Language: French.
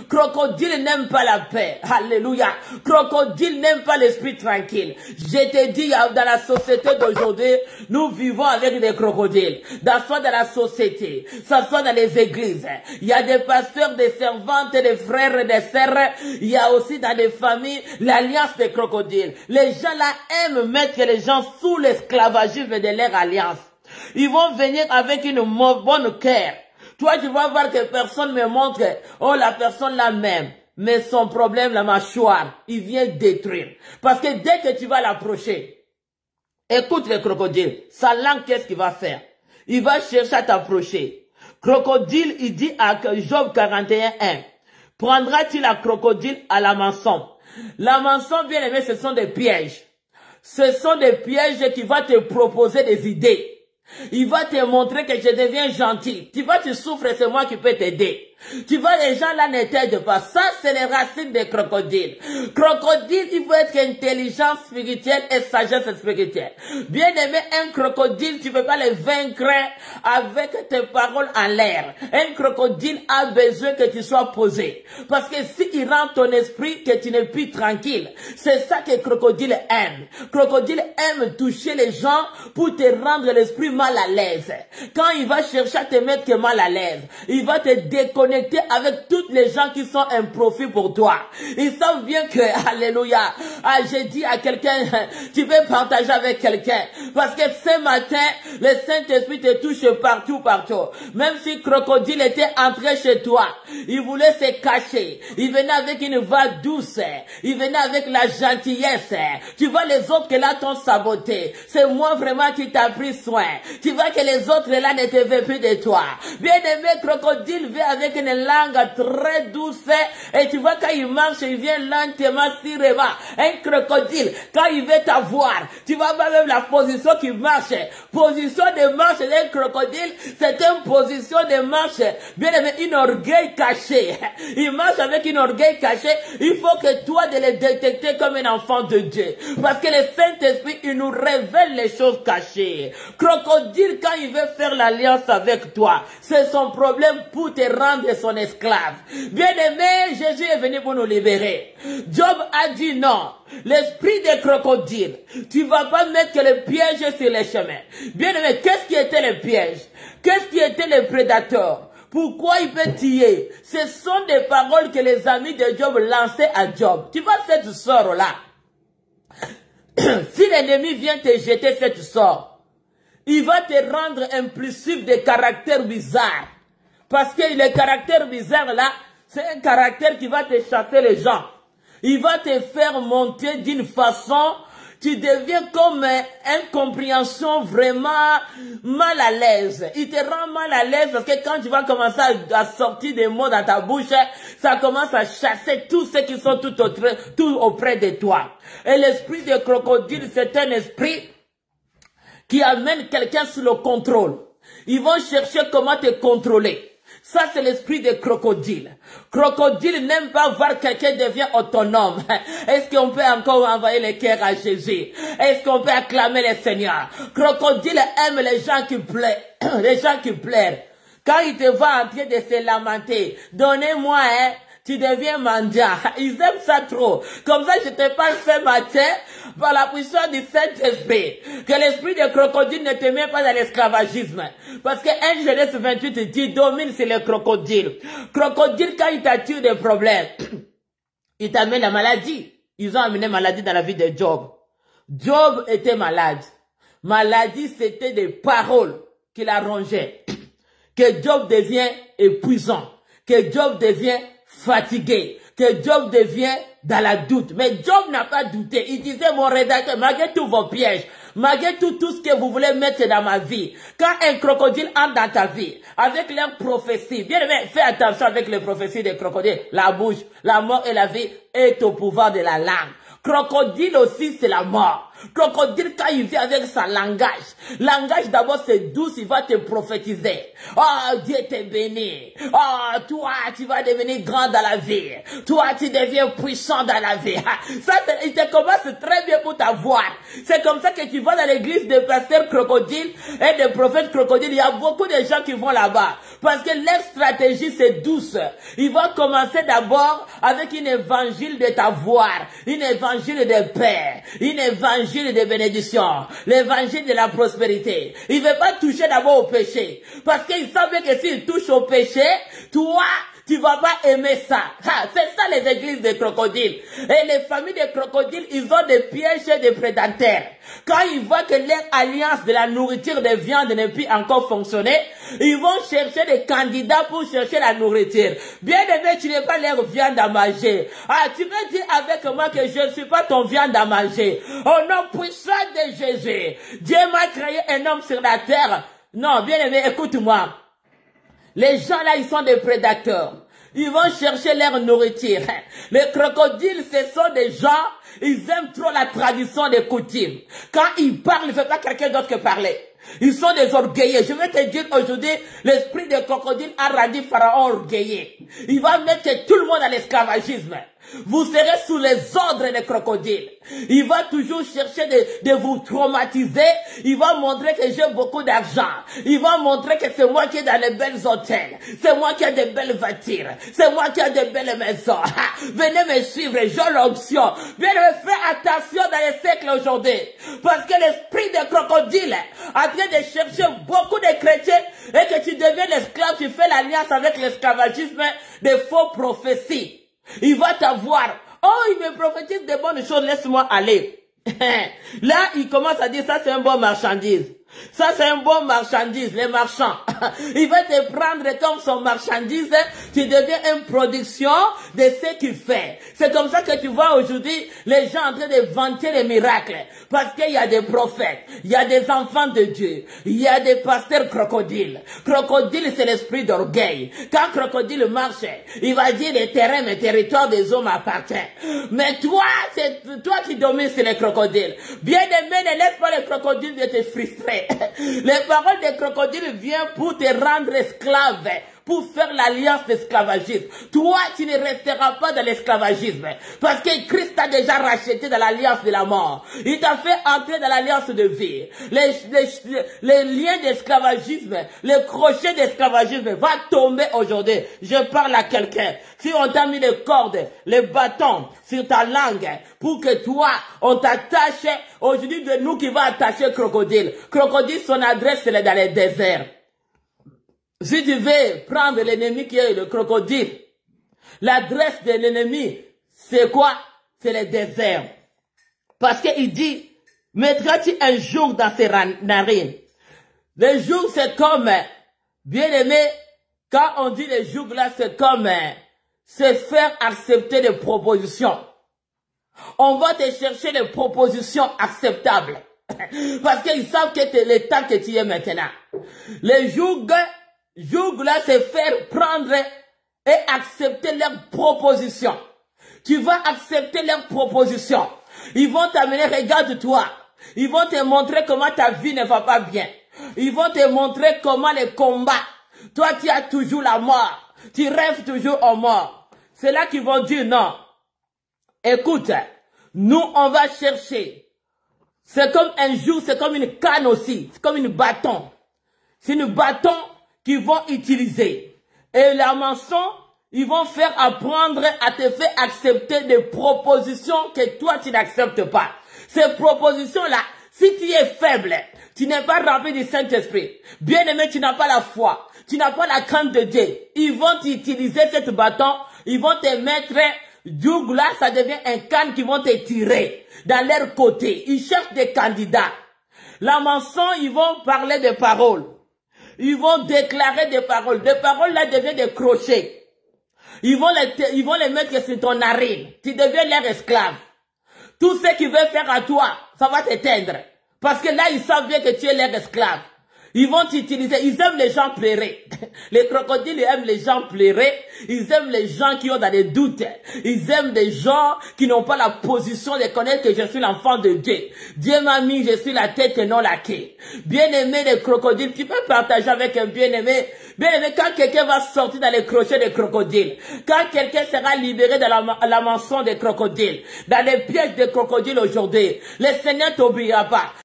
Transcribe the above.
Crocodile n'aime pas la paix. Alléluia. Crocodile n'aime pas l'esprit tranquille. Je te dis, dans la société d'aujourd'hui, nous vivons avec des crocodiles. Soit dans la société, soit dans les églises. Il y a des pasteurs, des servantes, des frères et des sœurs. Il y a aussi dans des familles l'alliance des crocodiles. Les gens là aiment mettre les gens sous l'esclavagisme de leur alliance. Ils vont venir avec une bonne cœur. Toi, tu vas voir que personne me montre, oh, la personne là même. Mais son problème, la mâchoire, il vient détruire. Parce que dès que tu vas l'approcher, écoute le crocodile, sa langue, qu'est-ce qu'il va faire? Il va chercher à t'approcher. Crocodile, il dit à Job 41:1, prendras-tu la crocodile à la maçon? La maçon, bien aimé, ce sont des pièges. Ce sont des pièges qui vont te proposer des idées. Il va te montrer que je deviens gentil. Tu vois, tu souffres, c'est moi qui peux t'aider. Tu vois, les gens là ne t'aident pas. Ça, c'est les racines des crocodiles. Crocodile, il faut être intelligence spirituelle et sagesse spirituelle. Bien aimé, un crocodile, tu ne peux pas le vaincre avec tes paroles en l'air. Un crocodile a besoin que tu sois posé. Parce que s'il rend ton esprit que tu n'es plus tranquille, c'est ça que crocodile aime. Crocodile aime toucher les gens pour te rendre l'esprit mal à l'aise. Quand il va chercher à te mettre mal à l'aise, il va te déconnecter avec toutes les gens qui sont un profit pour toi. Ils savent bien que, alléluia, j'ai dit à quelqu'un, tu peux partager avec quelqu'un. Parce que ce matin, le Saint-Esprit te touche partout. Même si crocodile était entré chez toi, il voulait se cacher. Il venait avec une voix douce. Il venait avec la gentillesse. Tu vois les autres que là t'ont saboté. C'est moi vraiment qui t'a pris soin. Tu vois que les autres là ne te veulent plus de toi. Bien aimé, crocodile vient avec une langue très douce. Et tu vois quand il marche, il vient lentement sirement. Un crocodile, quand il veut t'avoir, tu vois même la position qui marche. Position de marche d'un crocodile, c'est une position de marche. Bien aimé, une orgueil caché. Il marche avec une orgueil caché. Il faut que toi de le détecter comme un enfant de Dieu. Parce que le Saint-Esprit, il nous révèle les choses cachées. Crocodile, quand il veut faire l'alliance avec toi, c'est son problème pour te rendre son esclave. Bien aimé, Jésus est venu pour nous libérer. Job a dit non. L'esprit des crocodiles, tu ne vas pas mettre le piège sur les chemins. Bien aimé, qu'est-ce qui était le piège? Qu'est-ce qui était le prédateur? Pourquoi il peut tuer? Ce sont des paroles que les amis de Job lançaient à Job. Tu vois cette sort-là. Si l'ennemi vient te jeter cette sort, il va te rendre impulsif de caractère bizarre. Parce que le caractère bizarre là, c'est un caractère qui va te chasser les gens. Il va te faire monter d'une façon, tu deviens comme une compréhension vraiment mal à l'aise. Il te rend mal à l'aise parce que quand tu vas commencer à sortir des mots dans ta bouche, ça commence à chasser tous ceux qui sont tout auprès de toi. Et l'esprit de crocodile, c'est un esprit qui amène quelqu'un sous le contrôle. Ils vont chercher comment te contrôler. Ça, c'est l'esprit de crocodile. Crocodile n'aime pas voir quelqu'un devient autonome. Est-ce qu'on peut encore envoyer le cœur à Jésus? Est-ce qu'on peut acclamer le Seigneur? Crocodile aime les gens qui pleurent. Les gens qui pleurent. Quand il te voit en train de se lamenter, donnez-moi, tu deviens mendiant. Ils aiment ça trop. Comme ça, je te parle ce matin, par la puissance du Saint-Esprit, que l'esprit de crocodile ne te met pas dans l'esclavagisme. Parce que 1 Genèse 28 dit, domine sur le crocodile. Crocodile, quand il t'attire des problèmes, il t'amène la maladie. Ils ont amené maladie dans la vie de Job. Job était malade. Maladie, c'était des paroles qu'il a rongées. Que Job devient épuisant. Que Job devient fatigué, que Job devient dans la doute. Mais Job n'a pas douté. Il disait, mon rédacteur, malgré tous vos pièges, malgré tout ce que vous voulez mettre dans ma vie, quand un crocodile entre dans ta vie, avec leurs prophéties, bien aimé, fais attention avec les prophéties des crocodiles. La bouche, la mort et la vie est au pouvoir de la langue. Crocodile aussi, c'est la mort. Crocodile, quand il vient avec sa langage d'abord c'est douce, il va te prophétiser. Oh, Dieu te bénit. Oh, toi, tu vas devenir grand dans la vie. Toi, tu deviens puissant dans la vie. Ça, il te commence très bien pour t'avoir. C'est comme ça que tu vas dans l'église des pasteurs crocodiles et des prophètes crocodiles. Il y a beaucoup de gens qui vont là-bas. Parce que leur stratégie, c'est douce. Ils vont commencer d'abord avec une évangile de t'avoir, une évangile de paix, une évangile de bénédiction, l'évangile de la prospérité. Il ne veut pas toucher d'abord au péché. Parce qu'ils savent que s'ils touchent au péché, toi, tu vas pas aimer ça. C'est ça les églises de crocodiles. Et les familles de crocodiles, ils ont des pièges et des prédateurs. Quand ils voient que leur alliance de la nourriture de viande n'est plus encore fonctionner, ils vont chercher des candidats pour chercher la nourriture. Bien aimé, tu n'es pas leur viande à manger. Tu me dis avec moi que je ne suis pas ton viande à manger. Au nom puissant de Jésus, Dieu m'a créé un homme sur la terre. Non, bien aimé, écoute-moi. Les gens là, ils sont des prédateurs. Ils vont chercher leur nourriture. Les crocodiles, ce sont des gens, ils aiment trop la tradition des coutumes. Quand ils parlent, il ne faut pas quelqu'un d'autre que parler. Ils sont des orgueilleux. Je vais te dire aujourd'hui, l'esprit des crocodiles a rendu Pharaon orgueilleux. Il va mettre tout le monde à l'esclavagisme. Vous serez sous les ordres des crocodiles. Il va toujours chercher de vous traumatiser. Il va montrer que j'ai beaucoup d'argent. Il va montrer que c'est moi qui ai dans les belles hôtels. C'est moi qui ai des belles voitures. C'est moi qui ai des belles maisons. Venez me suivre, j'ai l'option. Venez faire attention dans les siècles aujourd'hui. Parce que l'esprit des crocodiles a train de chercher beaucoup de chrétiens et que tu deviens l'esclave, tu fais l'alliance avec l'esclavagisme des faux prophéties. Il va t'avoir. Oh, il me prophétise de bonnes choses, laisse-moi aller. Là, il commence à dire, ça c'est un bon marchandise. Ça c'est un bon marchandise, les marchands. Il va te prendre comme son marchandise, tu deviens une production de ce qu'il fait. C'est comme ça que tu vois aujourd'hui les gens en train de vanter les miracles. Parce qu'il y a des prophètes, il y a des enfants de Dieu, il y a des pasteurs crocodiles. Crocodile, c'est l'esprit d'orgueil. Quand crocodile marche, il va dire les terrains, mes territoires des hommes appartiennent. Mais toi, c'est toi qui domines sur les crocodiles. Bien aimé, ne laisse pas les crocodiles de te frustrer. Les paroles des crocodiles viennent pour te rendre esclave, pour faire l'alliance d'esclavagisme. Toi, tu ne resteras pas dans l'esclavagisme. Parce que Christ t'a déjà racheté dans l'alliance de la mort. Il t'a fait entrer dans l'alliance de vie. Les liens d'esclavagisme, les crochets d'esclavagisme vont tomber aujourd'hui. Je parle à quelqu'un. Si on t'a mis les cordes, les bâtons sur ta langue, pour que toi, on t'attache, aujourd'hui de nous qui va attacher crocodile. Crocodile, son adresse, c'est dans les déserts. Si tu veux prendre l'ennemi qui est le crocodile, l'adresse de l'ennemi, c'est quoi? C'est le désert. Parce qu'il dit, mettras-tu un joug dans ses narines? Le joug, c'est comme, bien aimé, quand on dit le joug là, c'est comme, se faire accepter des propositions. On va te chercher des propositions acceptables. Parce qu'ils savent que c'est l'état que tu es maintenant. Le joug là, c'est faire prendre et accepter leurs propositions. Tu vas accepter leurs propositions. Ils vont t'amener, regarde-toi. Ils vont te montrer comment ta vie ne va pas bien. Ils vont te montrer comment les combats. Toi, tu as toujours la mort. Tu rêves toujours aux morts. C'est là qu'ils vont dire non. Écoute, nous, on va chercher. C'est comme un jour, c'est comme une canne aussi. C'est comme une bâton. C'est une bâton qu'ils vont utiliser. Et la maçon, ils vont faire apprendre à te faire accepter des propositions que toi, tu n'acceptes pas. Ces propositions-là, si tu es faible, tu n'es pas rempli du Saint-Esprit, bien aimé, tu n'as pas la foi, tu n'as pas la crainte de Dieu, ils vont utiliser cette bâton, ils vont te mettre, du là, ça devient un canne qui vont te tirer dans leur côté. Ils cherchent des candidats. La maçon, ils vont parler de paroles. Ils vont déclarer des paroles. Des paroles là deviennent des crochets. Ils vont les mettre sur ton narine. Tu deviens leur esclave. Tout ce qu'ils veulent faire à toi, ça va t'éteindre. Parce que là, ils savent bien que tu es leur esclave. Ils vont t'utiliser. Ils aiment les gens pleurer. Les crocodiles aiment les gens pleurer. Ils aiment les gens qui ont dans des doutes. Ils aiment des gens qui n'ont pas la position de connaître que je suis l'enfant de Dieu. Dieu m'a mis, je suis la tête et non la queue. Bien-aimé des crocodiles, tu peux partager avec un bien-aimé. Bien-aimé, quand quelqu'un va sortir dans les crochets des crocodiles, quand quelqu'un sera libéré de la mensonge des crocodiles, dans les pièges des crocodiles aujourd'hui, le Seigneur t'oubliera pas.